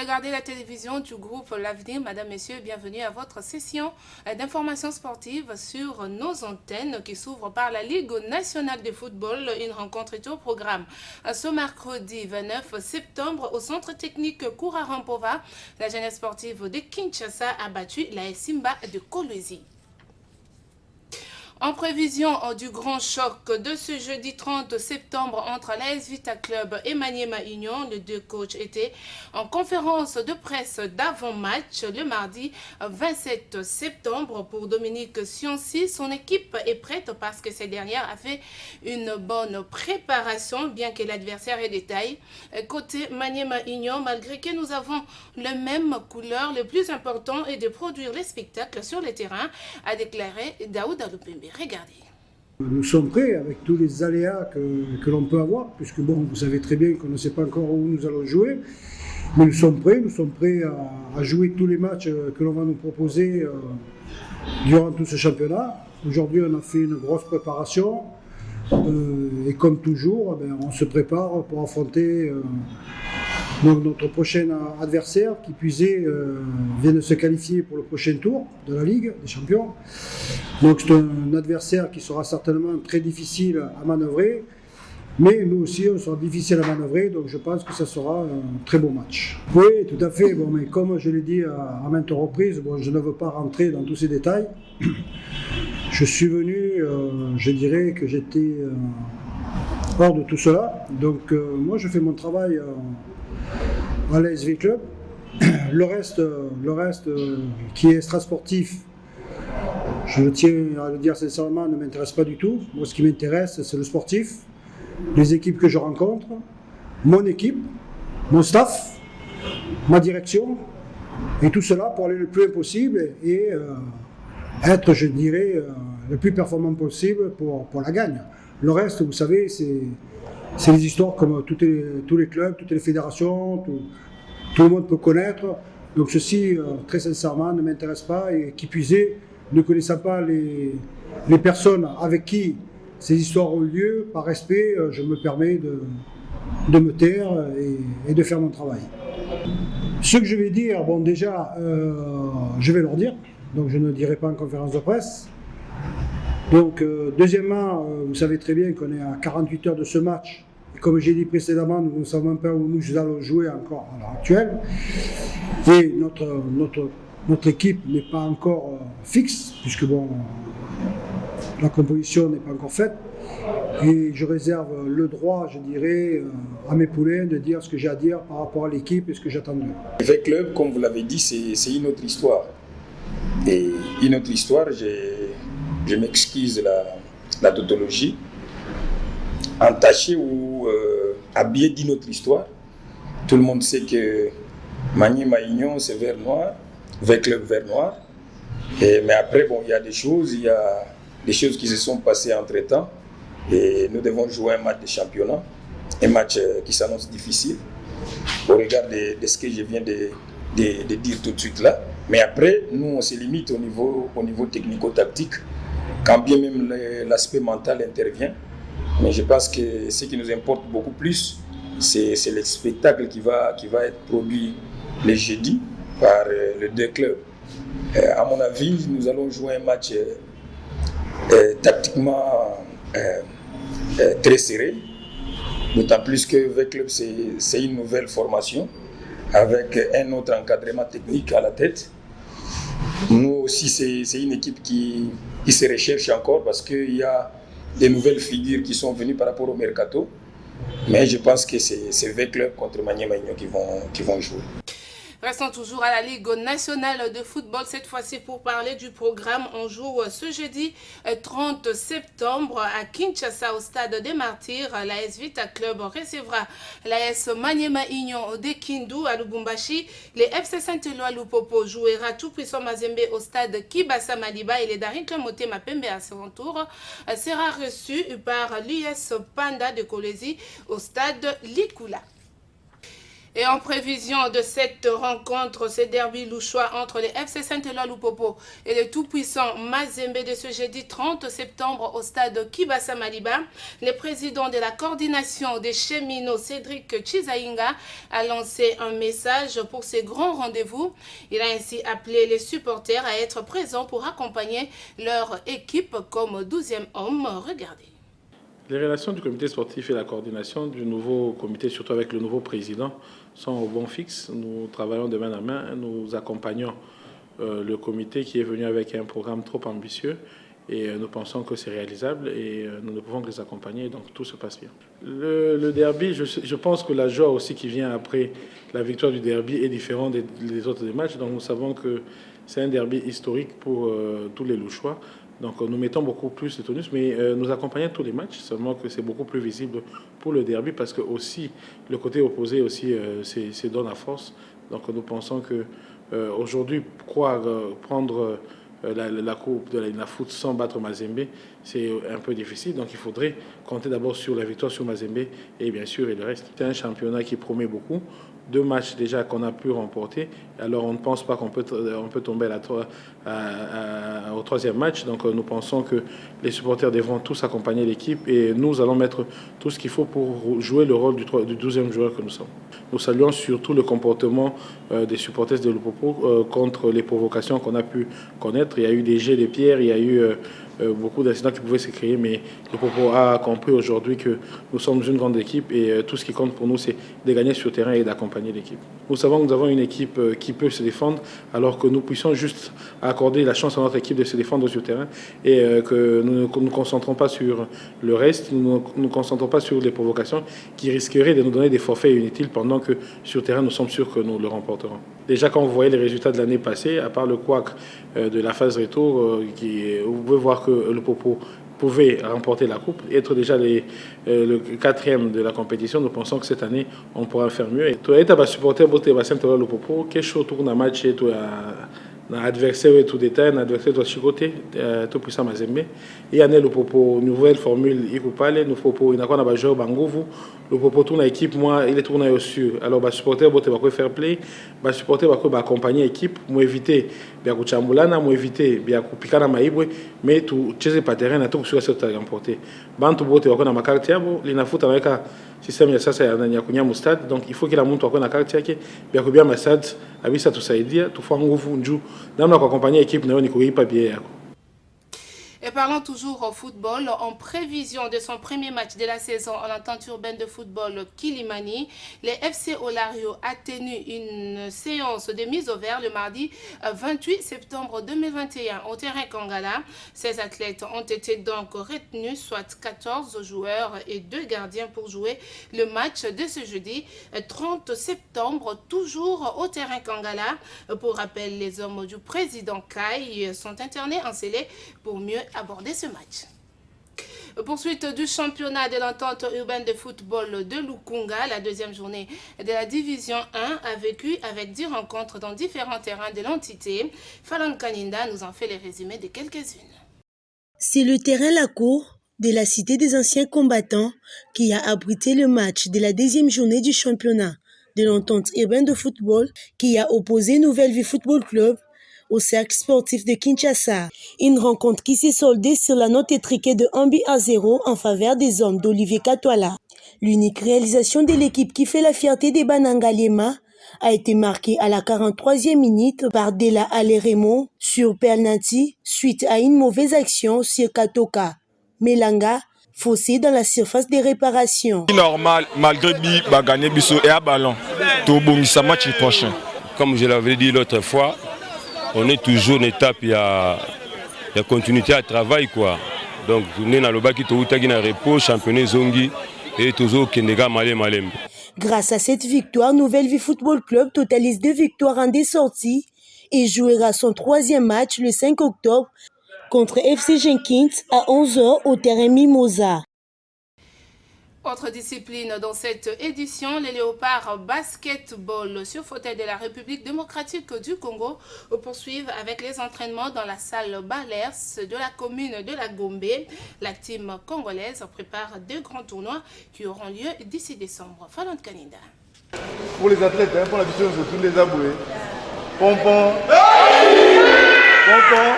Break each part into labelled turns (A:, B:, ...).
A: regardez la télévision du groupe L'Avenir. Madame, Messieurs, bienvenue à votre session d'information sportive sur nos antennes qui s'ouvre par la Ligue nationale de football. Une rencontre est au programme ce mercredi 29 septembre au centre technique Kourarampova. La jeunesse sportive de Kinshasa a battu la Simba de Kolwezi. En prévision du grand choc de ce jeudi 30 septembre entre l'AS Vita Club et Maniema Union, les deux coachs étaient en conférence de presse d'avant-match le mardi 27 septembre. Pour Dominique Sionsi, son équipe est prête parce que cette dernière a fait une bonne préparation, bien que l'adversaire ait des tailles. Côté Maniema Union, malgré que nous avons les mêmes couleurs, le plus important est de produire les spectacles sur le terrain, a déclaré Daouda Lupembe. Regardez.
B: Nous sommes prêts avec tous les aléas que l'on peut avoir, puisque bon, vous savez très bien qu'on ne sait pas encore où nous allons jouer, mais nous sommes prêts à jouer tous les matchs que l'on va nous proposer durant tout ce championnat. Aujourd'hui, on a fait une grosse préparation et comme toujours, on se prépare pour affronter notre prochain adversaire qui vient de se qualifier pour le prochain tour de la Ligue des Champions. Donc c'est un adversaire qui sera certainement très difficile à manœuvrer, mais nous aussi on sera difficile à manœuvrer, donc je pense que ça sera un très beau match. Oui, tout à fait, bon, mais comme je l'ai dit à maintes reprises, bon, je ne veux pas rentrer dans tous ces détails. Je suis venu, je dirais que j'étais hors de tout cela, donc moi je fais mon travail à l'ASV Club. Le reste qui est extra-sportif, je tiens à le dire sincèrement, ne m'intéresse pas du tout. Moi, ce qui m'intéresse, c'est le sportif, les équipes que je rencontre, mon équipe, mon staff, ma direction, et tout cela pour aller le plus loin possible et être, je dirais, le plus performant possible pour la gagne. Le reste, vous savez, c'est des histoires comme tous les clubs, toutes les fédérations, tout le monde peut connaître. Donc ceci, très sincèrement, ne m'intéresse pas et qui plus est, ne connaissant pas les personnes avec qui ces histoires ont lieu, par respect, je me permets de me taire et de faire mon travail. Ce que je vais dire, bon déjà, je vais leur dire, donc je ne dirai pas en conférence de presse. Donc, deuxièmement, vous savez très bien qu'on est à 48 heures de ce match. Et comme j'ai dit précédemment, nous ne savons pas où nous allons jouer encore à l'heure actuelle. Et notre équipe n'est pas encore fixe, puisque bon, la composition n'est pas encore faite. Et je réserve le droit, je dirais, à mes poulains de dire ce que j'ai à dire par rapport à l'équipe et ce que j'attends d'eux.
C: Le club, comme vous l'avez dit, c'est une autre histoire. Et une autre histoire, je m'excuse la tautologie, entachée ou habillée d'une autre histoire. Tout le monde sait que Maniema Union, c'est vert noir, club vert noir. Mais après, bon, il y a des choses qui se sont passées entre-temps. Et nous devons jouer un match de championnat, un match qui s'annonce difficile, au regard de ce que je viens de dire tout de suite là. Mais après, nous, on se limite au niveau technico-tactique, quand bien même l'aspect mental intervient. Mais je pense que ce qui nous importe beaucoup plus, c'est le spectacle qui va être produit le jeudi par les deux clubs. À mon avis, nous allons jouer un match tactiquement très serré, d'autant plus que le club, c'est une nouvelle formation avec un autre encadrement technique à la tête. Nous aussi, c'est une équipe qui se recherche encore parce qu'il y a des nouvelles figures qui sont venues par rapport au mercato. Mais je pense que c'est V Club contre Maniema Union qui vont jouer.
A: Restons toujours à la Ligue nationale de football, cette fois-ci pour parler du programme. On joue ce jeudi 30 septembre à Kinshasa au stade des Martyrs. L'AS Vita Club recevra l'AS Maniema Union de Kindu à Lubumbashi. Les FC Saint-Éloi Lupopo jouera tout puissant Mazembe au stade Kibasa Maliba et les Daring Motema Pembe à son tour sera reçu par l'US Panda de Kolwezi au stade Likula. Et en prévision de cette rencontre, ce derby louchois entre les FC Saint-Éloi Lupopo et le tout-puissant Mazembe de ce jeudi 30 septembre au stade Kibasa Maliba, le président de la coordination des cheminots, Cédric Chizaïnga, a lancé un message pour ces grands rendez-vous. Il a ainsi appelé les supporters à être présents pour accompagner leur équipe comme 12e homme. Regardez.
D: Les relations du comité sportif et la coordination du nouveau comité, surtout avec le nouveau président, sont au bon fixe. Nous travaillons de main à main, nous accompagnons le comité qui est venu avec un programme trop ambitieux et nous pensons que c'est réalisable et nous ne pouvons que les accompagner, donc tout se passe bien. Le derby, je pense que la joie aussi qui vient après la victoire du derby est différente des autres matchs, donc nous savons que c'est un derby historique pour tous les Louchois. Donc nous mettons beaucoup plus de tonus, mais nous accompagnons tous les matchs, seulement que c'est beaucoup plus visible pour le derby parce que aussi le côté opposé aussi c'est donne la force. Donc nous pensons que aujourd'hui prendre la coupe de la foot sans battre Mazembe, c'est un peu difficile. Donc il faudrait compter d'abord sur la victoire sur Mazembe et bien sûr et le reste. C'est un championnat qui promet beaucoup. 2 matchs déjà qu'on a pu remporter. Alors on ne pense pas qu'on peut tomber au 3e match. Donc nous pensons que les supporters devront tous accompagner l'équipe et nous allons mettre tout ce qu'il faut pour jouer le rôle du 12e joueur que nous sommes. Nous saluons surtout le comportement des supporters de Lupopo contre les provocations qu'on a pu connaître. Il y a eu des jets de pierres, il y a eu beaucoup d'incidents qui pouvaient se créer, mais Lupopo a compris aujourd'hui que nous sommes une grande équipe et tout ce qui compte pour nous, c'est de gagner sur le terrain et d'accompagner l'équipe. Nous savons que nous avons une équipe qui peut se défendre, alors que nous puissions juste accorder la chance à notre équipe de se défendre sur le terrain et que nous ne nous concentrons pas sur le reste, nous ne nous concentrons pas sur les provocations qui risqueraient de nous donner des forfaits inutiles pendant que sur le terrain, nous sommes sûrs que nous le remporterons. Déjà, quand vous voyez les résultats de l'année passée, à part le couac de la phase retour, vous pouvez voir que le Popo pouvait remporter la coupe, être déjà le 4e de la compétition. Nous pensons que cette année, on pourra faire mieux. Et tu es supporter le Popo, quel chose tourne un match et l'adversaire est tout détail, l'adversaire doit chicoter, tout puissant Mazembe. Et il y a le Popo, nouvelle formule, il faut parler, nous Popo, il n'a pas de joueur Bangovu. Le Popo tourne l'équipe, moi, il est tourné au sud. Alors, le supporter va faire play, le supporter va accompagner l'équipe pour éviter bien que Chambulana, pour éviter bien que Pikana Maïbwe, mais tout, chez pas terrain, tout sur cette remporté. Bantu bote va na makarti yabo, lina futa avec un système ya sasa ya Nyakunya Mustad, donc il faut que la monte na carte yake, bien que bien Massad, abisa tusaidia, tufa nguvu nju, namna kwa accompagner l'équipe na yo ni kuipa bien yako.
A: Et parlons toujours au football, en prévision de son premier match de la saison en l'entente urbaine de football Kilimani, les FC Olario a tenu une séance de mise au vert le mardi 28 septembre 2021 au terrain Kangala. Ces athlètes ont été donc retenus, soit 14 joueurs et 2 gardiens pour jouer le match de ce jeudi 30 septembre, toujours au terrain Kangala. Pour rappel, les hommes du président Kai sont internés en scellé pour mieux aborder ce match. Poursuite du championnat de l'entente urbaine de football de Lukunga, la 2e journée de la division 1 a vécu avec 10 rencontres dans différents terrains de l'entité. Falan Kaninda nous en fait les résumés de quelques-unes.
E: C'est le terrain La Cour de la cité des anciens combattants qui a abrité le match de la 10e journée du championnat de l'entente urbaine de football qui a opposé Nouvelle Vie Football Club au cercle sportif de Kinshasa. Une rencontre qui s'est soldée sur la note étriquée de 1-0 en faveur des hommes d'Olivier Katwala. L'unique réalisation de l'équipe qui fait la fierté des Banangalema a été marquée à la 43e minute par Dela Aleremo sur penalty suite à une mauvaise action sur Katoka Melanga, faussé dans la surface de réparation.
F: Normal, malgré lui, va gagner Bissot et à ballon. Tout bon, ça match prochain. Comme je l'avais dit l'autre fois, on est toujours en étape, il y a continuité à travail quoi. Donc on est dans le bas qui est en repos, championnat zongi et toujours Kendega Malem.
E: Grâce à cette victoire, Nouvelle Vie Football Club totalise 2 victoires en 2 sorties et jouera son 3e match le 5 octobre contre FC Jenkins à 11h au terrain Mimosa.
A: Autre discipline dans cette édition, les léopards basketball sur fauteuil de la République démocratique du Congo poursuivent avec les entraînements dans la salle Balers de la commune de la Gombe. La team congolaise prépare 2 grands tournois qui auront lieu d'ici décembre. Falan Kaninda.
G: Pour les athlètes, pour la vision de tous les aboués. Pompon. Pompon.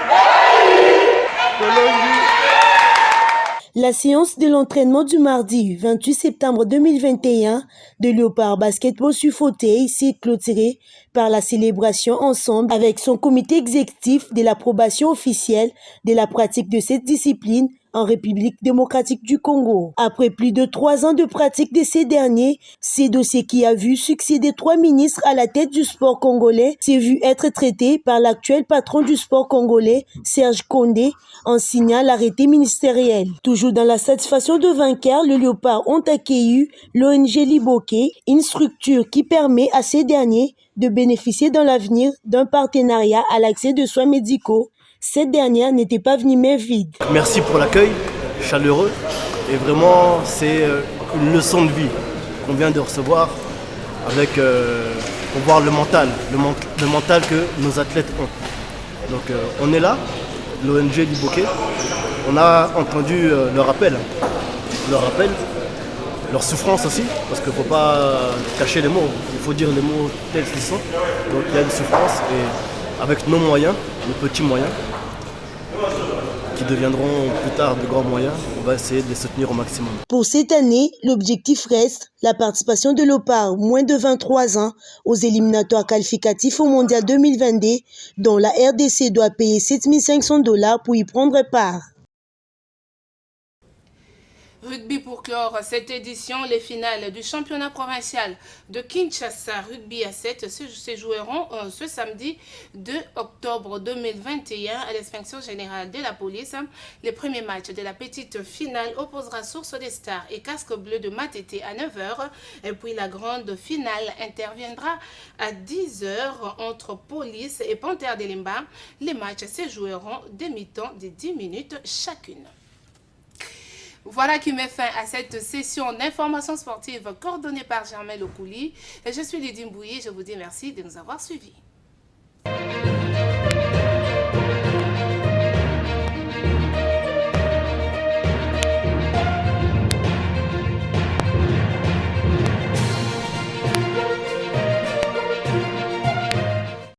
E: La séance de l'entraînement du mardi 28 septembre 2021 de Léopard Basketball sur fauteuil s'est clôturée par la célébration ensemble avec son comité exécutif de l'approbation officielle de la pratique de cette discipline en République démocratique du Congo. Après plus de 3 ans de pratique de ces derniers, ce dossier qui a vu succéder 3 ministres à la tête du sport congolais s'est vu être traité par l'actuel patron du sport congolais, Serge Condé, en signant l'arrêté ministériel. Toujours dans la satisfaction de vainqueurs, les Léopards ont accueilli l'ONG Liboké, une structure qui permet à ces derniers de bénéficier dans l'avenir d'un partenariat à l'accès de soins médicaux. Cette dernière n'était pas venue main vide.
H: Merci pour l'accueil chaleureux et vraiment c'est une leçon de vie qu'on vient de recevoir avec pour voir le mental que nos athlètes ont. Donc on est là, l'ONG Liboké, on a entendu leur appel, leur souffrance aussi, parce qu'il ne faut pas cacher les mots, il faut dire les mots tels qu'ils sont. Donc il y a une souffrance et avec nos moyens, nos petits moyens, qui deviendront plus tard de grands moyens, on va essayer de les soutenir au maximum.
E: Pour cette année, l'objectif reste la participation de Léopard moins de 23 ans aux éliminatoires qualificatifs au Mondial 2022, dont la RDC doit payer $7 500 pour y prendre part.
A: Rugby pour clore cette édition, les finales du championnat provincial de Kinshasa Rugby à 7 se joueront ce samedi 2 octobre 2021 à l'inspection générale de la police. Le premier match de la petite finale opposera Source des Stars et Casque Bleu de Matete à 9h. Et puis la grande finale interviendra à 10h entre Police et Panthère de Limba. Les matchs se joueront des mi-temps de 10 minutes chacune. Voilà qui met fin à cette session d'information sportive coordonnée par Germain Lokouli. Je suis Lydie Mbouye, je vous dis merci de nous avoir suivis.